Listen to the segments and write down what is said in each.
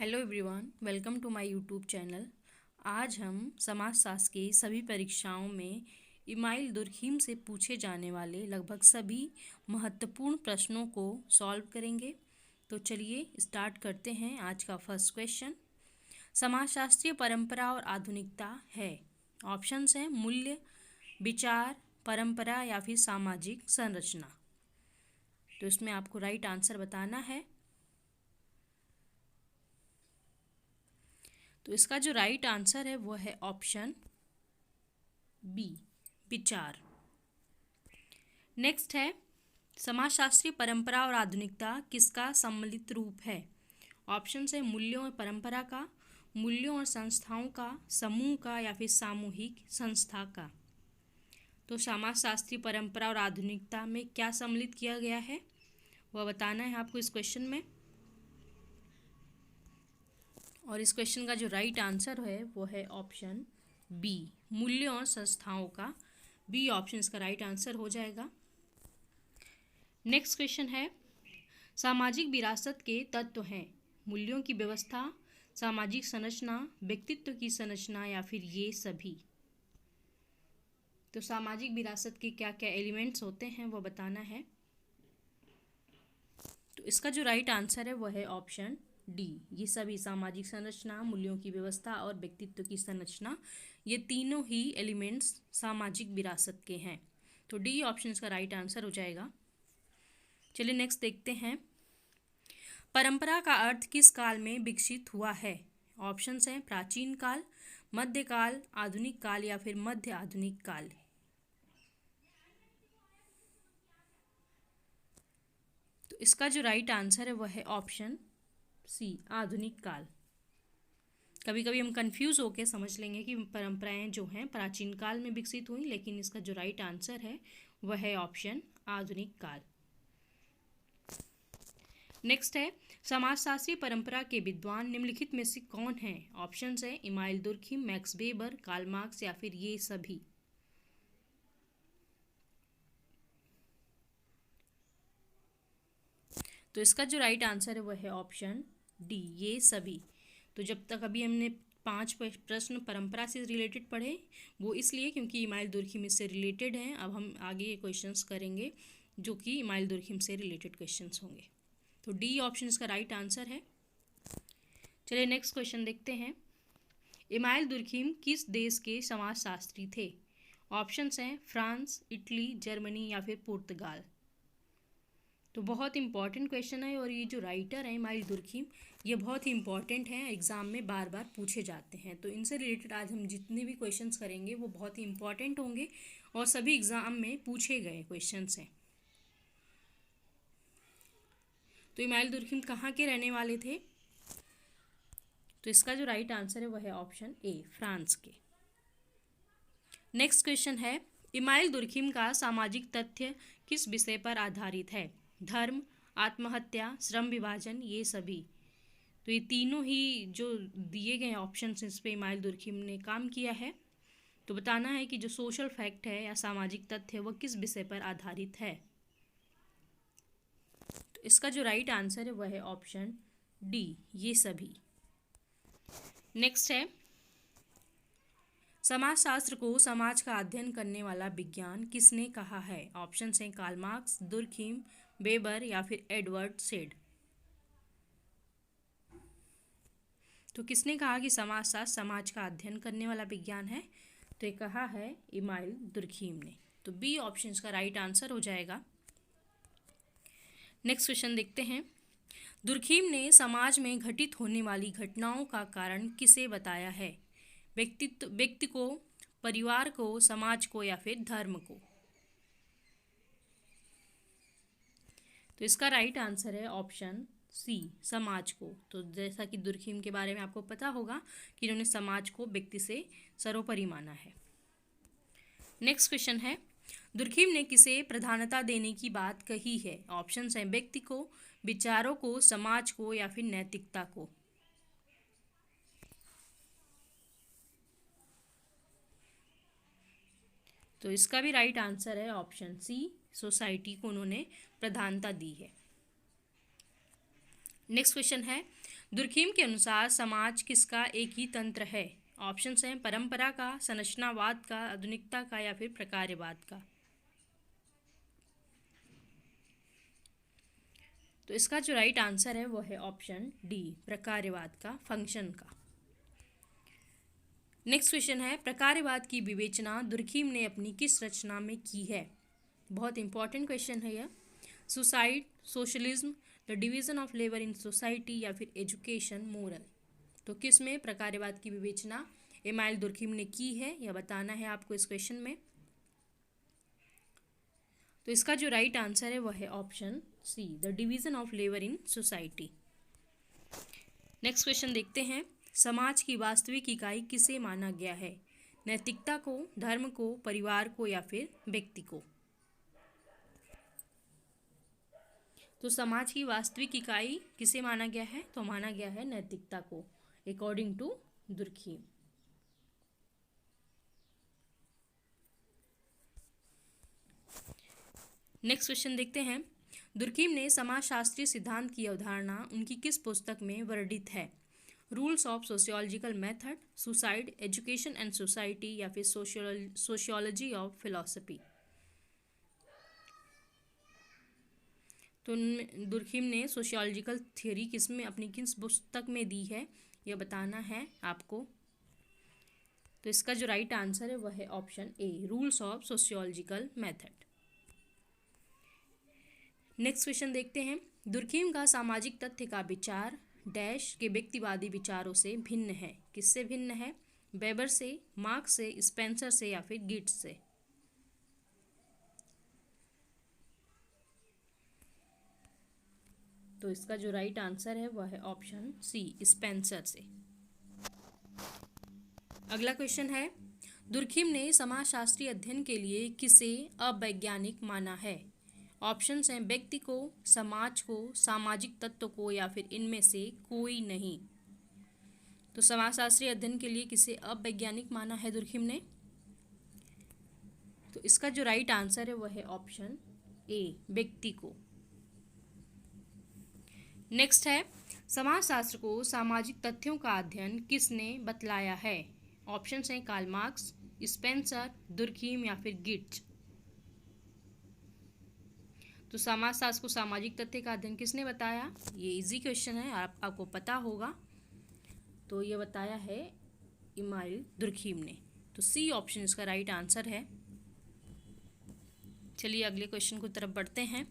Hello everyone, welcome to my YouTube channel. आज हम समाजशास्त्र की सभी परीक्षाओं में इमाइल दुर्खिम से पूछे जाने वाले लगभग सभी महत्वपूर्ण प्रश्नों को सॉल्व करेंगे। तो चलिए स्टार्ट करते हैं। आज का फर्स्ट क्वेश्चन, समाजशास्त्रीय परंपरा और आधुनिकता है। ऑप्शंस हैं मूल्य, विचार, परंपरा या फिर सामाजिक संरचना। तो इसमें आपको राइट आंसर बताना है। तो इसका जो राइट आंसर है वो है ऑप्शन बी, विचार। नेक्स्ट है, समाजशास्त्रीय परंपरा और आधुनिकता किसका सम्मिलित रूप है। ऑप्शंस है मूल्यों और परंपरा का, मूल्यों और संस्थाओं का, समूह का या फिर सामूहिक संस्था का। तो समाजशास्त्रीय परंपरा और आधुनिकता में क्या सम्मिलित किया गया है वह बताना है आपको इस क्वेश्चन में। और इस क्वेश्चन का जो राइट आंसर है वो है ऑप्शन बी, मूल्यों और संस्थाओं का। बी ऑप्शन इसका राइट आंसर हो जाएगा। नेक्स्ट क्वेश्चन है, सामाजिक विरासत के तत्व हैं मूल्यों की व्यवस्था, सामाजिक संरचना, व्यक्तित्व की संरचना या फिर ये सभी। तो सामाजिक विरासत के क्या क्या एलिमेंट्स होते हैं वो बताना है। तो इसका जो राइट आंसर है वो है ऑप्शन डी, ये सभी सामाजिक संरचना, मूल्यों की व्यवस्था और व्यक्तित्व की संरचना, ये तीनों ही एलिमेंट्स सामाजिक विरासत के हैं। तो डी ऑप्शन इसका राइट आंसर हो जाएगा। चलिए नेक्स्ट देखते हैं, परंपरा का अर्थ किस काल में विकसित हुआ है। ऑप्शंस हैं प्राचीन काल, मध्यकाल, आधुनिक काल या फिर मध्य आधुनिक काल। तो इसका जो राइट आंसर है वह है ऑप्शन सी, आधुनिक काल। कभी कभी हम कंफ्यूज होकर समझ लेंगे कि परंपराएं जो हैं प्राचीन काल में विकसित हुई, लेकिन इसका जो राइट आंसर है वह है ऑप्शन आधुनिक काल। नेक्स्ट है, समाजशास्त्रीय परंपरा के विद्वान निम्नलिखित में से कौन हैं। ऑप्शंस है Emile Durkheim, Max Weber, Karl Marx या फिर ये सभी। तो इसका जो राइट आंसर है वह है ऑप्शन डी, ये सभी। तो जब तक अभी हमने 5 प्रश्न परंपरा से रिलेटेड पढ़े, वो इसलिए क्योंकि इमाइल दुर्खिम इससे रिलेटेड हैं। अब हम आगे ये क्वेश्चंस करेंगे जो कि इमाइल दुर्खिम से रिलेटेड क्वेश्चंस होंगे। तो डी ऑप्शन इसका राइट आंसर है। चलिए नेक्स्ट क्वेश्चन देखते हैं, इमाइल दुर्खिम किस देश के समाजशास्त्री थे। ऑप्शंस हैं फ्रांस, इटली, जर्मनी या फिर पुर्तगाल। तो बहुत इंपॉर्टेंट क्वेश्चन है और ये जो राइटर है इमाइल दुर्खिम, ये बहुत ही इंपॉर्टेंट हैं, एग्जाम में बार बार पूछे जाते हैं। तो इनसे रिलेटेड आज हम जितने भी क्वेश्चंस करेंगे वो बहुत ही इंपॉर्टेंट होंगे और सभी एग्जाम में पूछे गए क्वेश्चंस हैं। तो इमाइल दुर्खिम कहाँ के रहने वाले थे। तो इसका जो राइट आंसर है वह है ऑप्शन ए, फ्रांस के। नेक्स्ट क्वेश्चन है, इमाइल दुर्खिम का सामाजिक तथ्य किस विषय पर आधारित है। धर्म, आत्महत्या, श्रम विभाजन, ये सभी। तो ये तीनों ही जो दिए गए ऑप्शन इस पे इमाइल दुर्खिम ने काम किया है। तो बताना है कि जो सोशल फैक्ट है या सामाजिक तथ्य है वह किस विषय पर आधारित है। तो इसका जो राइट आंसर है वह है ऑप्शन डी, ये सभी। नेक्स्ट है, समाजशास्त्र को समाज का अध्ययन करने वाला विज्ञान किसने कहा है। ऑप्शन हैं कार्ल मार्क्स, दुर्खिम, वेबर या फिर एडवर्ड सेड। तो किसने कहा कि समाजशास्त्र समाज का अध्ययन करने वाला विज्ञान है। तो ये कहा है इमाइल दुर्खिम ने। तो बी ऑप्शन इसका राइट आंसर हो जाएगा। नेक्स्ट क्वेश्चन देखते हैं, दुर्खिम ने समाज में घटित होने वाली घटनाओं का कारण किसे बताया है। व्यक्ति को, परिवार को, समाज को या फिर धर्म को। तो इसका राइट आंसर है ऑप्शन सी, समाज को। तो जैसा कि दुर्खिम के बारे में आपको पता होगा कि इन्होंने समाज को व्यक्ति से सर्वोपरि माना है। नेक्स्ट क्वेश्चन है, दुर्खिम ने किसे प्रधानता देने की बात कही है। ऑप्शंस हैं व्यक्ति को, विचारों को, समाज को या फिर नैतिकता को। तो इसका भी राइट आंसर है ऑप्शन सी, सोसाइटी को उन्होंने प्रधानता दी है। नेक्स्ट क्वेश्चन है, दुर्खीम के अनुसार समाज किसका एक ही तंत्र है? ऑप्शंस हैं परंपरा का, संरचनावाद का, आधुनिकता का या फिर प्रकार्यवाद का। तो इसका जो राइट आंसर है वो है ऑप्शन डी, प्रकार्यवाद का, फंक्शन का। नेक्स्ट क्वेश्चन है, प्रकार्यवाद की विवेचना दुर्खीम ने अपनी किस रचना में की है? बहुत इंपॉर्टेंट क्वेश्चन है यह। Suicide, socialism, the division of labour in society या फिर एजुकेशन, मोरल। तो किस में प्रकार्यवाद की विवेचना इमाइल दुर्खीम ने की है, यह बताना है आपको इस क्वेश्चन में। तो इसका जो राइट आंसर है वह है option C, the division of labour in society. Next question देखते हैं, समाज की वास्तविक इकाई किसे माना गया है? नैतिकता को, धर्म को, परिवार को या फिर व्यक्ति को? तो समाज की वास्तविक इकाई किसे माना गया है? तो माना गया है नैतिकता को, according to Durkheim. Next question देखते हैं, दुर्खीम ने समाजशास्त्रीय सिद्धांत की अवधारणा उनकी किस पुस्तक में वर्णित है? Rules of sociological method, suicide, education and society या फिर सोशियोलॉजी ऑफ फिलॉसफी? तो दुर्खीम ने सोशियोलॉजिकल थ्योरी किसमें, अपनी किस पुस्तक में दी है, यह बताना है आपको। तो इसका जो राइट आंसर है वह है option A, rules of sociological method. Next question देखते हैं, दुर्खीम का सामाजिक तथ्य का विचार डैश के व्यक्तिवादी विचारों से भिन्न है? किससे भिन्न है? वेबर से, मार्क्स से, स्पेंसर से या फिर गिट्स से? तो इसका जो राइट आंसर है वह है ऑप्शन सी, स्पेंसर से। अगला क्वेश्चन है, दुर्खीम ने समाजशास्त्रीय अध्ययन के लिए किसे अवैज्ञानिक माना है? ऑप्शंस हैं व्यक्ति को, समाज को, सामाजिक तत्व को या फिर इनमें से कोई नहीं। तो समाजशास्त्रीय अध्ययन के लिए किसे अवैज्ञानिक माना है दुर्खीम ने? तो इसका जो राइट आंसर है वह है ऑप्शन ए, व्यक्ति को। नेक्स्ट है, समाजशास्त्र को सामाजिक तथ्यों का अध्ययन किसने बतलाया है? ऑप्शंस हैं कार्ल मार्क्स, स्पेंसर, दुर्खीम या फिर गिट्स। तो समाजशास्त्र को सामाजिक तथ्य का अध्ययन किसने बताया? ये इजी क्वेश्चन है, आपको पता होगा। तो ये बताया है इमाइल दुर्खीम ने। तो सी ऑप्शन इसका राइट आंसर है। चलिए अगले क्वेश्चन की तरफ बढ़ते हैं।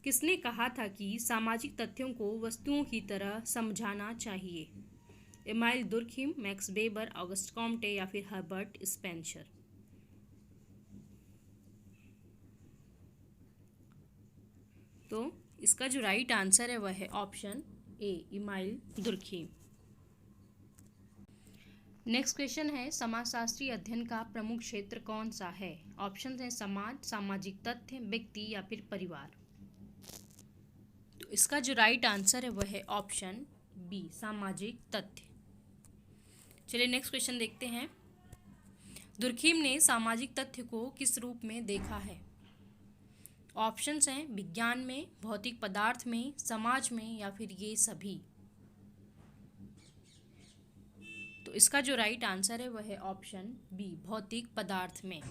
किसने कहा था कि सामाजिक तथ्यों को वस्तुओं की तरह समझाना चाहिए? Email Durkheim, max weber, August Comte या फिर हर्बर्ट स्पेंसर? तो इसका जो राइट आंसर है वह है option A, email Durkheim. Next question है, समाजशास्त्रीय अध्ययन का प्रमुख क्षेत्र कौन सा है? ऑप्शन है समाज, सामाजिक तथ्य, व्यक्ति या फिर परिवार? तो इसका जो राइट आंसर है वह है ऑप्शन बी, सामाजिक तथ्य। चलिए नेक्स्ट क्वेश्चन देखते हैं, दुर्खीम ने सामाजिक तथ्य को किस रूप में देखा है? ऑप्शंस हैं विज्ञान में, भौतिक पदार्थ में, समाज में या फिर ये सभी? तो इसका जो राइट आंसर है वह है ऑप्शन बी, भौतिक पदार्थ में।